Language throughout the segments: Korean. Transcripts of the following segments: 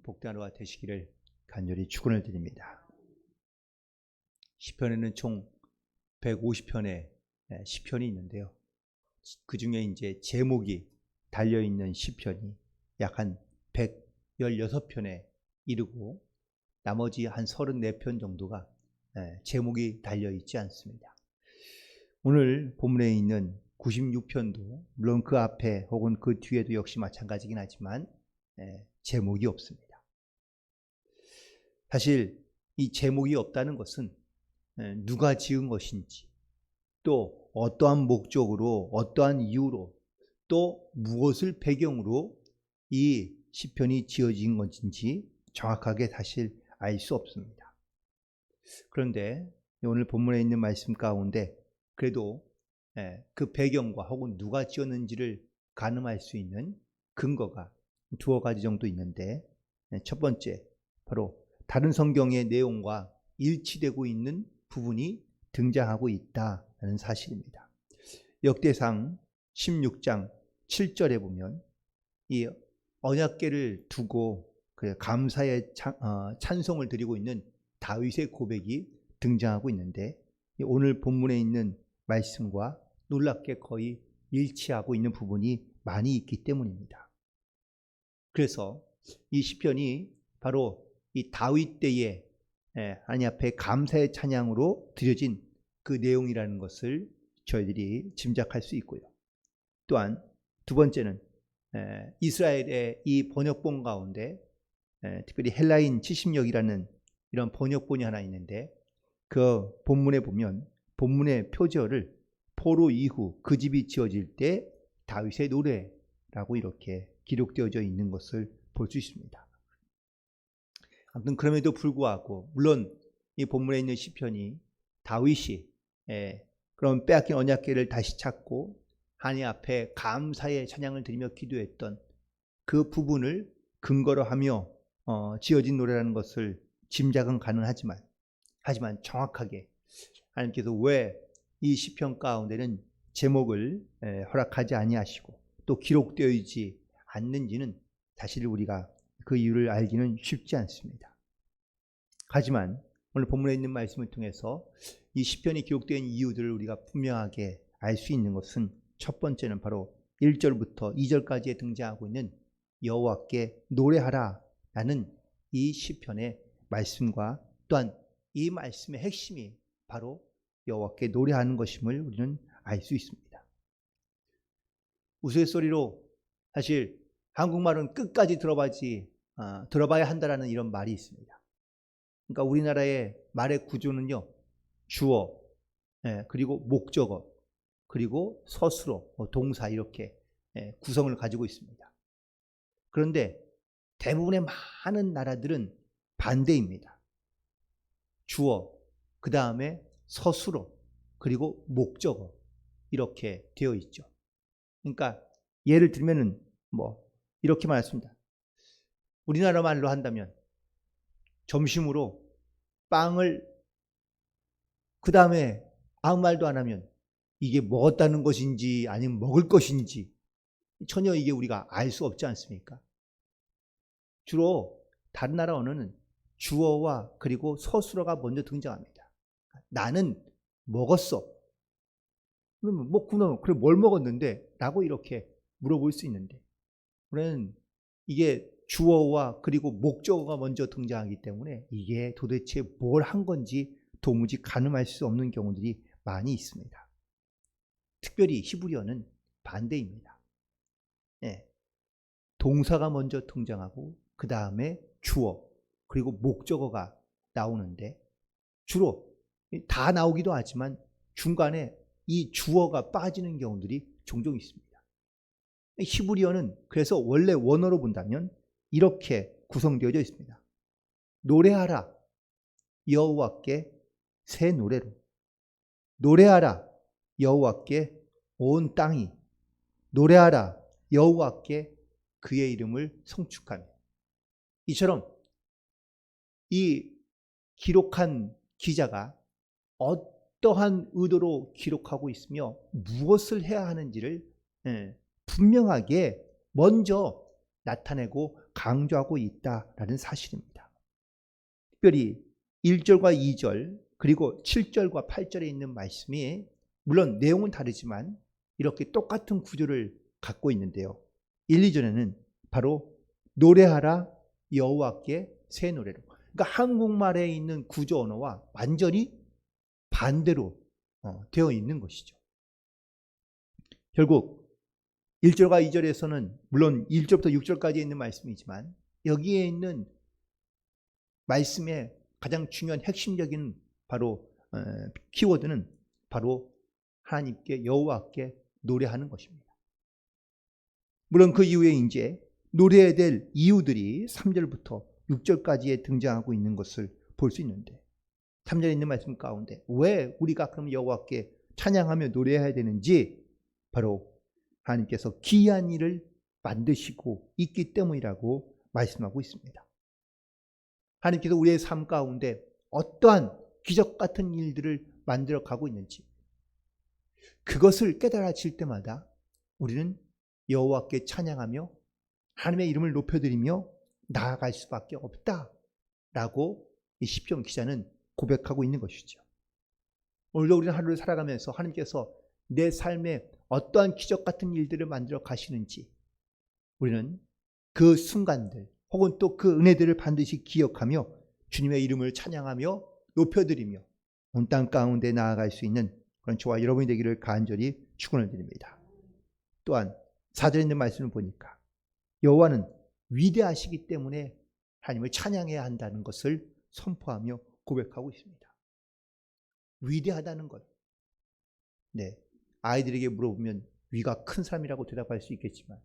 복된 하루가 되시기를 간절히 축원을 드립니다. 시편에는 총 150편의 시편이 있는데요. 그 중에 이제 제목이 달려있는 시편이 약 한 116편에 이르고 나머지 한 34편 정도가 제목이 달려있지 않습니다. 오늘 본문에 있는 96편도 물론 그 앞에 혹은 그 뒤에도 역시 마찬가지긴 하지만 제목이 없습니다. 사실 이 제목이 없다는 것은 누가 지은 것인지, 또 어떠한 목적으로, 어떠한 이유로, 또 무엇을 배경으로 이 시편이 지어진 것인지 정확하게 사실 알 수 없습니다. 그런데 오늘 본문에 있는 말씀 가운데 그래도 그 배경과 혹은 누가 지었는지를 가늠할 수 있는 근거가 두어 가지 정도 있는데, 첫 번째, 바로 다른 성경의 내용과 일치되고 있는 부분이 등장하고 있다는 사실입니다. 역대상 16장 7절에 보면 이 언약궤를 두고 감사의 찬송을 드리고 있는 다윗의 고백이 등장하고 있는데, 오늘 본문에 있는 말씀과 놀랍게 거의 일치하고 있는 부분이 많이 있기 때문입니다. 그래서 이 시편이 바로 이 다윗 때에 하나님 앞에 감사의 찬양으로 드려진 그 내용이라는 것을 저희들이 짐작할 수 있고요. 또한 두 번째는 이스라엘의 이 번역본 가운데 특별히 헬라인 70역이라는 이런 번역본이 하나 있는데, 그 본문에 보면 본문의 표절을 포로 이후 그 집이 지어질 때 다윗의 노래라고 이렇게 기록되어져 있는 것을 볼 수 있습니다. 아무튼 그럼에도 불구하고 물론 이 본문에 있는 시편이 다윗이 그런 빼앗긴 언약궤를 다시 찾고 하나님 앞에 감사의 찬양을 드리며 기도했던 그 부분을 근거로 하며 지어진 노래라는 것을 짐작은 가능하지만, 하지만 정확하게 하나님께서 왜 이 시편 가운데는 제목을 허락하지 아니하시고 또 기록되어 있지 않는지는 사실 우리가 그 이유를 알기는 쉽지 않습니다. 하지만 오늘 본문에 있는 말씀을 통해서 이 시편이 기록된 이유들을 우리가 분명하게 알 수 있는 것은, 첫 번째는 바로 1절부터 2절까지에 등장하고 있는 여호와께 노래하라 라는 이 시편의 말씀과, 또한 이 말씀의 핵심이 바로 여호와께 노래하는 것임을 우리는 알 수 있습니다. 우스갯소리로 사실 한국말은 끝까지 들어봐야 한다라는 이런 말이 있습니다. 그러니까 우리나라의 말의 구조는요, 주어, 그리고 목적어, 그리고 서술어, 동사 이렇게 구성을 가지고 있습니다. 그런데 대부분의 많은 나라들은 반대입니다. 주어, 그 다음에 서술어, 그리고 목적어 이렇게 되어 있죠. 그러니까 예를 들면은 이렇게 말했습니다. 우리나라 말로 한다면 점심으로 빵을 그 다음에 아무 말도 안 하면 이게 먹었다는 것인지 아니면 먹을 것인지 전혀 이게 우리가 알 수 없지 않습니까? 주로 다른 나라 언어는 주어와 그리고 서술어가 먼저 등장합니다. 나는 먹었어. 그러면 먹구나. 그래 뭘 먹었는데? 라고 이렇게 물어볼 수 있는데, 우리는 이게 주어와 그리고 목적어가 먼저 등장하기 때문에 이게 도대체 뭘 한 건지 도무지 가늠할 수 없는 경우들이 많이 있습니다. 특별히 히브리어는 반대입니다. 동사가 먼저 등장하고 그 다음에 주어 그리고 목적어가 나오는데, 주로 다 나오기도 하지만 중간에 이 주어가 빠지는 경우들이 종종 있습니다. 히브리어는 그래서 원래 원어로 본다면 이렇게 구성되어져 있습니다. 노래하라 여호와께 새 노래로, 노래하라 여호와께 온 땅이, 노래하라 여호와께 그의 이름을 성축하며. 이처럼 이 기록한 기자가 어떠한 의도로 기록하고 있으며 무엇을 해야 하는지를 분명하게 먼저 나타내고 강조하고 있다라는 사실입니다. 특별히 1절과 2절 그리고 7절과 8절에 있는 말씀이 물론 내용은 다르지만 이렇게 똑같은 구조를 갖고 있는데요. 1, 2절에는 바로 노래하라 여호와께 새 노래로. 그러니까 한국말에 있는 구조 언어와 완전히 반대로 되어 있는 것이죠. 결국 1절과 2절에서는 물론 1절부터 6절까지 있는 말씀이지만 여기에 있는 말씀의 가장 중요한 핵심적인 바로 키워드는 바로 하나님께 여호와께 노래하는 것입니다. 물론 그 이후에 이제 노래해야 될 이유들이 3절부터 6절까지에 등장하고 있는 것을 볼 수 있는데 3절에 있는 말씀 가운데 왜 우리가 그럼 여호와께 찬양하며 노래해야 되는지 바로 하나님께서 기이한 일을 만드시고 있기 때문이라고 말씀하고 있습니다. 하나님께서 우리의 삶 가운데 어떠한 기적 같은 일들을 만들어 가고 있는지 그것을 깨달아질 때마다 우리는 여호와께 찬양하며 하나님의 이름을 높여드리며 나아갈 수밖에 없다라고 이 시편 기자는 고백하고 있는 것이죠. 오늘도 우리는 하루를 살아가면서 하나님께서 내 삶에 어떠한 기적 같은 일들을 만들어 가시는지 우리는 그 순간들 혹은 또 그 은혜들을 반드시 기억하며 주님의 이름을 찬양하며 높여드리며 온 땅 가운데 나아갈 수 있는 그런 저와 여러분이 되기를 간절히 축원을 드립니다. 또한 4절에 있는 말씀을 보니까 여호와는 위대하시기 때문에 하나님을 찬양해야 한다는 것을 선포하며 고백하고 있습니다. 위대하다는 것. 네, 아이들에게 물어보면 위가 큰 사람이라고 대답할 수 있겠지만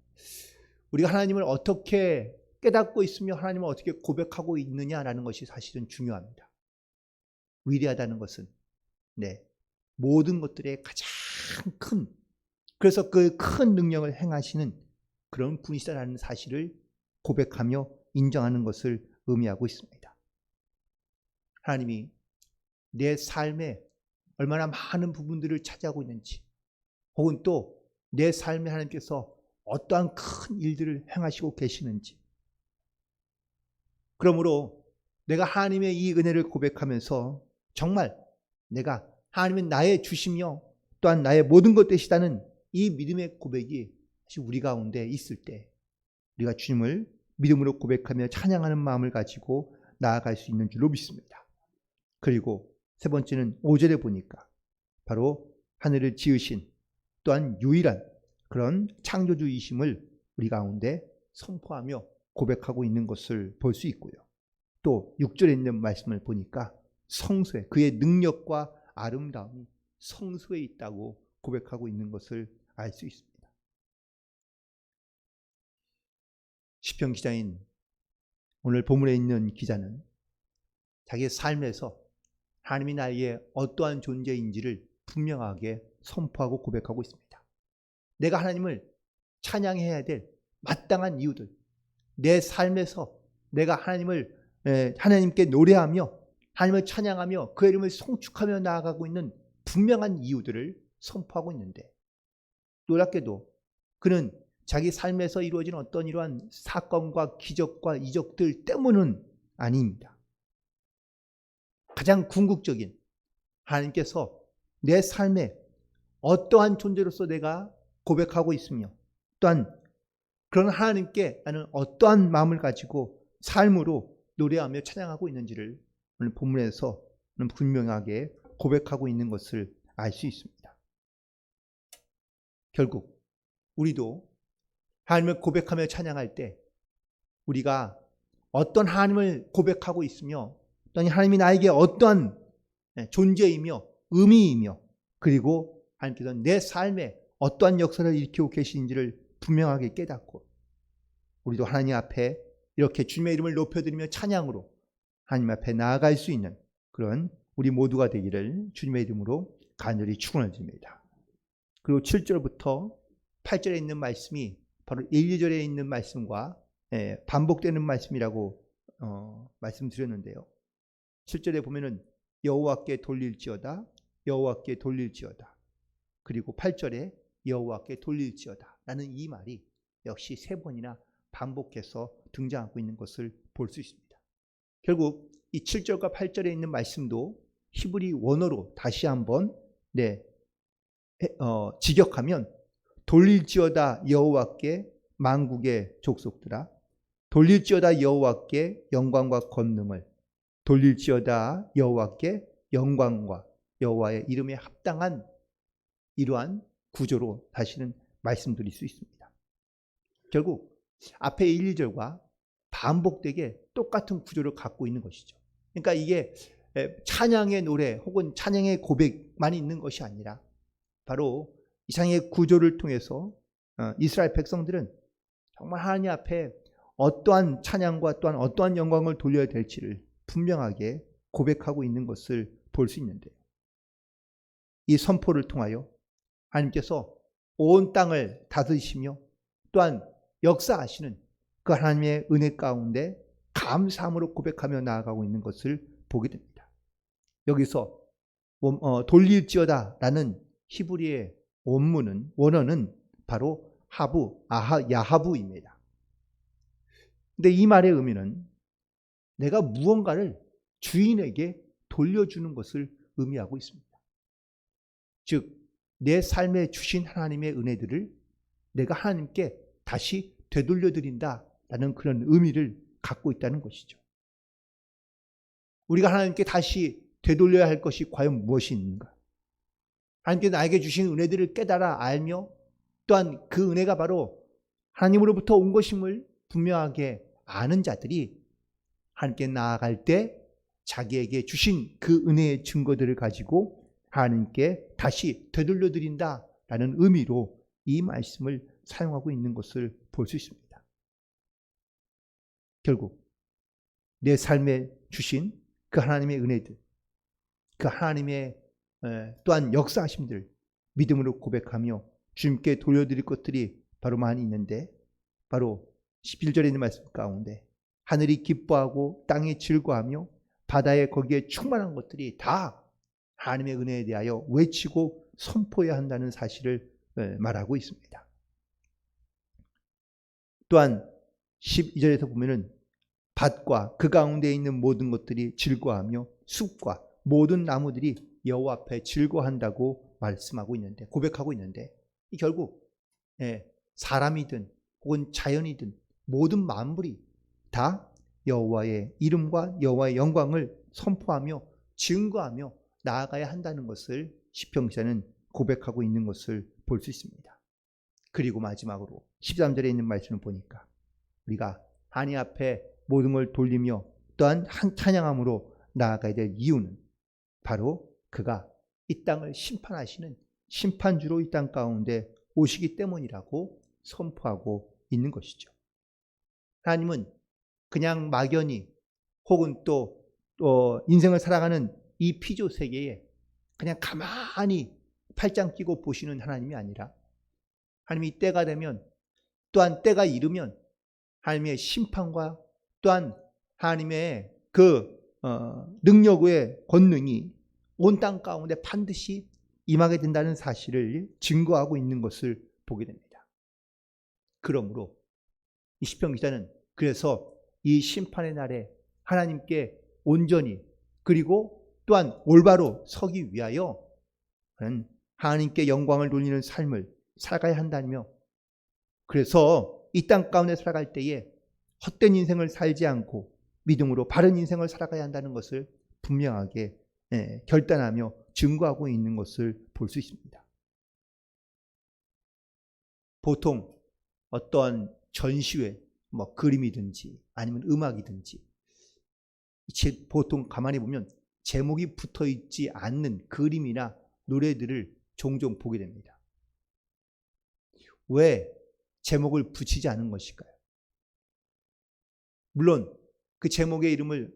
우리가 하나님을 어떻게 깨닫고 있으며 하나님을 어떻게 고백하고 있느냐라는 것이 사실은 중요합니다. 위대하다는 것은 모든 것들의 가장 큰 그래서 그 큰 능력을 행하시는 그런 분이시다라는 사실을 고백하며 인정하는 것을 의미하고 있습니다. 하나님이 내 삶에 얼마나 많은 부분들을 차지하고 있는지 혹은 또 내 삶에 하나님께서 어떠한 큰 일들을 행하시고 계시는지 그러므로 내가 하나님의 이 은혜를 고백하면서 정말 내가 하나님은 나의 주시며 또한 나의 모든 것 되시다는 이 믿음의 고백이 우리 가운데 있을 때 우리가 주님을 믿음으로 고백하며 찬양하는 마음을 가지고 나아갈 수 있는 줄로 믿습니다. 그리고 세 번째는 5절에 보니까 바로 하늘을 지으신 또한 유일한 그런 창조주이심을 우리 가운데 선포하며 고백하고 있는 것을 볼 수 있고요. 또 6절에 있는 말씀을 보니까 성소에 그의 능력과 아름다움이 성소에 있다고 고백하고 있는 것을 알 수 있습니다. 시편 기자인 오늘 본문에 있는 기자는 자기의 삶에서 하나님이 나에게 어떠한 존재인지를 분명하게 선포하고 고백하고 있습니다. 내가 하나님을 찬양해야 될 마땅한 이유들, 내 삶에서 내가 하나님께 노래하며 하나님을 찬양하며 그 이름을 송축하며 나아가고 있는 분명한 이유들을 선포하고 있는데 놀랍게도 그는 자기 삶에서 이루어진 어떤 이러한 사건과 기적과 이적들 때문은 아닙니다. 가장 궁극적인 하나님께서 내 삶에 어떠한 존재로서 내가 고백하고 있으며 또한 그런 하나님께 나는 어떠한 마음을 가지고 삶으로 노래하며 찬양하고 있는지를 오늘 본문에서 분명하게 고백하고 있는 것을 알 수 있습니다. 결국 우리도 하나님을 고백하며 찬양할 때 우리가 어떤 하나님을 고백하고 있으며 또는 하나님이 나에게 어떠한 존재이며 의미이며 그리고 하나님께서 내 삶에 어떠한 역사를 일으키고 계신지를 분명하게 깨닫고 우리도 하나님 앞에 이렇게 주님의 이름을 높여드리며 찬양으로 하나님 앞에 나아갈 수 있는 그런 우리 모두가 되기를 주님의 이름으로 간절히 축원을 드립니다. 그리고 7절부터 8절에 있는 말씀이 바로 1, 2절에 있는 말씀과 반복되는 말씀이라고 말씀드렸는데요. 7절에 보면은 여호와께 돌릴지어다 여호와께 돌릴지어다 그리고 8절에 여호와께 돌릴지어다 라는 이 말이 역시 3번이나 반복해서 등장하고 있는 것을 볼 수 있습니다. 결국 이 7절과 8절에 있는 말씀도 히브리 원어로 다시 한번 직역하면 돌릴지어다 여호와께 만국의 족속들아, 돌릴지어다 여호와께 영광과 권능을, 돌릴지어다 여호와께 영광과 여호와의 이름에 합당한 이러한 구조로 다시는 말씀드릴 수 있습니다. 결국 앞에 1, 2절과 반복되게 똑같은 구조를 갖고 있는 것이죠. 그러니까 이게 찬양의 노래 혹은 찬양의 고백만 있는 것이 아니라 바로 이상의 구조를 통해서 이스라엘 백성들은 정말 하나님 앞에 어떠한 찬양과 또한 어떠한 영광을 돌려야 될지를 분명하게 고백하고 있는 것을 볼 수 있는데요. 이 선포를 통하여 하나님께서 온 땅을 다스리시며 또한 역사하시는 그 하나님의 은혜 가운데 감사함으로 고백하며 나아가고 있는 것을 보게 됩니다. 여기서 돌릴지어다 라는 히브리의 원어는 바로 야하부입니다. 근데 이 말의 의미는 내가 무언가를 주인에게 돌려주는 것을 의미하고 있습니다. 즉, 내 삶에 주신 하나님의 은혜들을 내가 하나님께 다시 되돌려드린다라는 그런 의미를 갖고 있다는 것이죠. 우리가 하나님께 다시 되돌려야 할 것이 과연 무엇이 있는가? 하나님께 나에게 주신 은혜들을 깨달아 알며 또한 그 은혜가 바로 하나님으로부터 온 것임을 분명하게 아는 자들이 하나님께 나아갈 때 자기에게 주신 그 은혜의 증거들을 가지고 하나님께 다시 되돌려드린다라는 의미로 이 말씀을 사용하고 있는 것을 볼 수 있습니다. 결국 내 삶에 주신 그 하나님의 은혜들, 그 하나님의 또한 역사하심들 믿음으로 고백하며 주님께 돌려드릴 것들이 바로 많이 있는데, 바로 11절에 있는 말씀 가운데 하늘이 기뻐하고 땅이 즐거워하며 바다에 거기에 충만한 것들이 다 하나님의 은혜에 대하여 외치고 선포해야 한다는 사실을 말하고 있습니다. 또한 12절에서 보면은 밭과 그 가운데 있는 모든 것들이 즐거워하며 숲과 모든 나무들이 여호와 앞에 즐거워한다고 말씀하고 있는데, 고백하고 있는데, 이 결국 사람이든 혹은 자연이든 모든 만물이 다 여호와의 이름과 여호와의 영광을 선포하며 증거하며 나아가야 한다는 것을 시편 기자는 고백하고 있는 것을 볼 수 있습니다. 그리고 마지막으로 13절에 있는 말씀을 보니까 우리가 하나님 앞에 모든 걸 돌리며 또한 찬양함으로 나아가야 될 이유는 바로 그가 이 땅을 심판하시는 심판주로 이 땅 가운데 오시기 때문이라고 선포하고 있는 것이죠. 하나님은 그냥 막연히 혹은 또 인생을 살아가는 이 피조 세계에 그냥 가만히 팔짱 끼고 보시는 하나님이 아니라, 하나님이 때가 되면 또한 때가 이르면 하나님의 심판과 또한 하나님의 그 능력의 권능이 온 땅 가운데 반드시 임하게 된다는 사실을 증거하고 있는 것을 보게 됩니다. 그러므로 이 시편 기자는 그래서 이 심판의 날에 하나님께 온전히 그리고 또한 올바로 서기 위하여 하나님께 영광을 돌리는 삶을 살아가야 한다며, 그래서 이 땅 가운데 살아갈 때에 헛된 인생을 살지 않고 믿음으로 바른 인생을 살아가야 한다는 것을 분명하게 결단하며 증거하고 있는 것을 볼 수 있습니다. 보통 어떠한 전시회, 그림이든지 아니면 음악이든지 보통 가만히 보면 제목이 붙어 있지 않는 그림이나 노래들을 종종 보게 됩니다. 왜 제목을 붙이지 않은 것일까요? 물론 그 제목의 이름을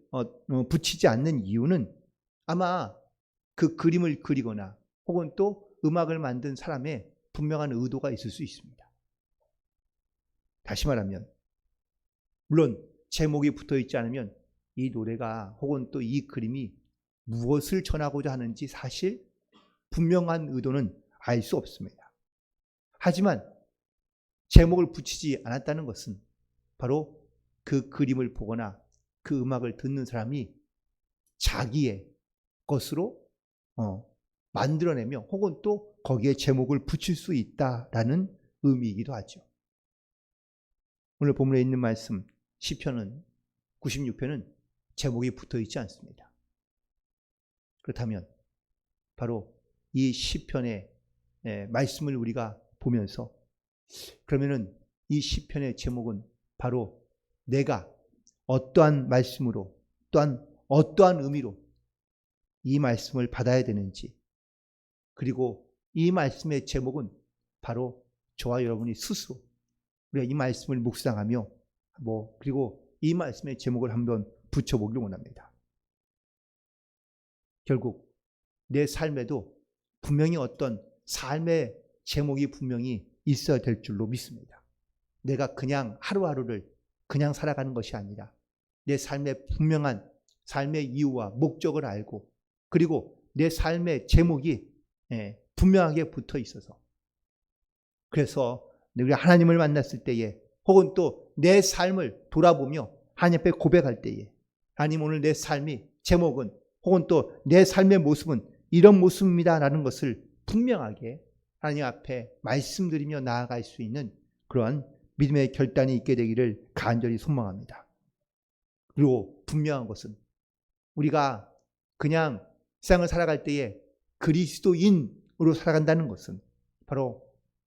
붙이지 않는 이유는 아마 그 그림을 그리거나 혹은 또 음악을 만든 사람의 분명한 의도가 있을 수 있습니다. 다시 말하면, 물론 제목이 붙어 있지 않으면 이 노래가 혹은 또 이 그림이 무엇을 전하고자 하는지 사실 분명한 의도는 알 수 없습니다. 하지만 제목을 붙이지 않았다는 것은 바로 그 그림을 보거나 그 음악을 듣는 사람이 자기의 것으로 만들어내며 혹은 또 거기에 제목을 붙일 수 있다라는 의미이기도 하죠. 오늘 본문에 있는 말씀 시편은 96편은 제목이 붙어 있지 않습니다. 그렇다면 바로 이 시편의 말씀을 우리가 보면서 그러면은 이 시편의 제목은 바로 내가 어떠한 말씀으로 또한 어떠한 의미로 이 말씀을 받아야 되는지, 그리고 이 말씀의 제목은 바로 저와 여러분이 스스로 우리가 이 말씀을 묵상하며 그리고 이 말씀의 제목을 한번 붙여보기를 원합니다. 결국 내 삶에도 분명히 어떤 삶의 제목이 분명히 있어야 될 줄로 믿습니다. 내가 그냥 하루하루를 그냥 살아가는 것이 아니라 내 삶의 분명한 삶의 이유와 목적을 알고 그리고 내 삶의 제목이 분명하게 붙어 있어서, 그래서 우리가 하나님을 만났을 때에 혹은 또 내 삶을 돌아보며 하나님 앞에 고백할 때에 하나님 오늘 내 삶이 제목은 혹은 또 내 삶의 모습은 이런 모습입니다 라는 것을 분명하게 하나님 앞에 말씀드리며 나아갈 수 있는 그러한 믿음의 결단이 있게 되기를 간절히 소망합니다. 그리고 분명한 것은 우리가 그냥 세상을 살아갈 때에 그리스도인으로 살아간다는 것은 바로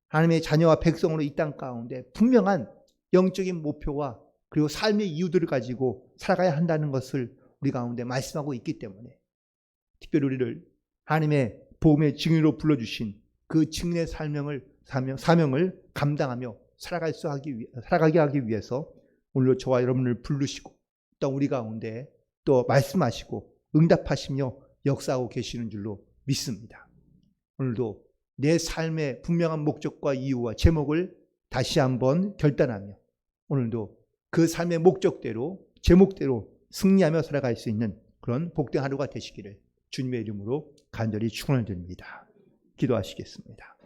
하나님의 자녀와 백성으로 이 땅 가운데 분명한 영적인 목표와 그리고 삶의 이유들을 가지고 살아가야 한다는 것을 우리 가운데 말씀하고 있기 때문에 특별히 우리를 하나님의 복음의 증인으로 불러주신 그 증인의 사명을 감당하며 살아가게 하기 위해서 오늘도 저와 여러분을 부르시고 또 우리 가운데 또 말씀하시고 응답하시며 역사하고 계시는 줄로 믿습니다. 오늘도 내 삶의 분명한 목적과 이유와 제목을 다시 한번 결단하며 오늘도 그 삶의 목적대로 제목대로 승리하며 살아갈 수 있는 그런 복된 하루가 되시기를 주님의 이름으로 간절히 축원을 드립니다. 기도하시겠습니다.